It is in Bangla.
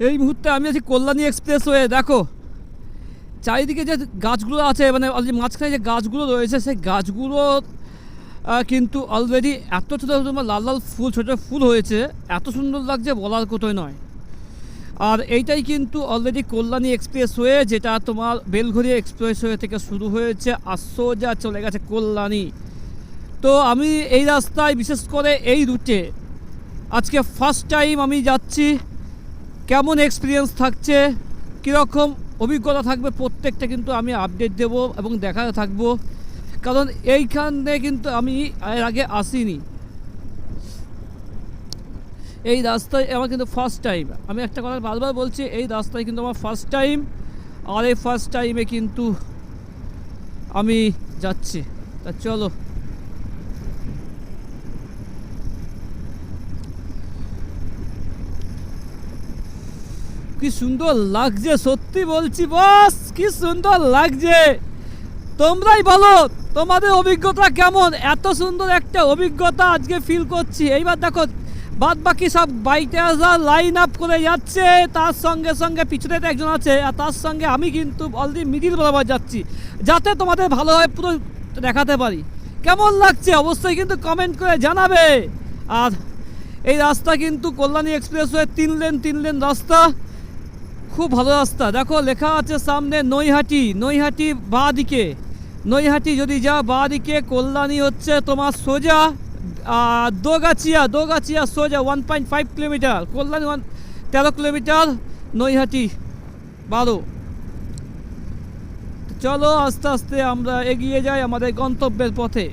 এই মুহূর্তে আমি আছি কল্যাণী এক্সপ্রেসওয়ে। দেখো চারিদিকে যে গাছগুলো আছে, মানে মাঝখানে যে গাছগুলো রয়েছে, সেই গাছগুলো কিন্তু অলরেডি এত ছোটো তোমার লাল লাল ফুল, ছোটো ফুল হয়েছে, এত সুন্দর লাগছে বলার কোথায় নয়। আর এইটাই কিন্তু অলরেডি কল্যাণী এক্সপ্রেসওয়ে, যেটা তোমার বেলঘড়িয়া এক্সপ্রেসওয়ে থেকে শুরু হয়েছে আর সোজা চলে গেছে কল্যাণী। তো আমি এই রাস্তায়, বিশেষ করে এই রুটে আজকে ফার্স্ট টাইম আমি যাচ্ছি। কেমন এক্সপিরিয়েন্স থাকছে, কীরকম অভিজ্ঞতা থাকবে, প্রত্যেকটা কিন্তু আমি আপডেট দেব এবং দেখাতে থাকবো, কারণ এইখানে কিন্তু আমি এর আগে আসিনি। এই রাস্তায় আমার কিন্তু ফার্স্ট টাইম। আমি একটা কথা বারবার বলছি, এই রাস্তায় কিন্তু আমার ফার্স্ট টাইম, আর এই ফার্স্ট টাইমে কিন্তু আমি যাচ্ছি। তা চলো, কি সুন্দর লাগছে, সত্যি বলছি বস, কি সুন্দর লাগছে। তোমরাই বলো তোমাদের অভিজ্ঞতা কেমন। এত সুন্দর একটা অভিজ্ঞতা আজকে ফিল করছি। এইবার দেখো বাদ বাকি সব বাইকে আসা লাইন আপ করে যাচ্ছে, তার সঙ্গে সঙ্গে পিছনে একজন আছে, আর তার সঙ্গে আমি কিন্তু অলরেডি মিডিল বরাবর যাচ্ছি, যাতে তোমাদের ভালোভাবে পুরো দেখাতে পারি। কেমন লাগছে অবশ্যই কিন্তু কমেন্ট করে জানাবে। আর এই রাস্তা কিন্তু কল্যাণী এক্সপ্রেসওয়ে 3 লেন রাস্তা, খুব ভালো রাস্তা। দেখো লেখা আছে সামনে নৈহাটি, নৈহাটি বাঁ দিকে, নৈহাটি যদি যা বাঁ দিকে, কল্যাণী হচ্ছে তোমার সোজা দোগাছিয়া সোজা 1.5 কিলোমিটার, কল্যাণী 13 কিলোমিটার, নৈহাটি 12। চলো আস্তে আস্তে আমরা এগিয়ে যাই আমাদের গন্তব্যের পথে।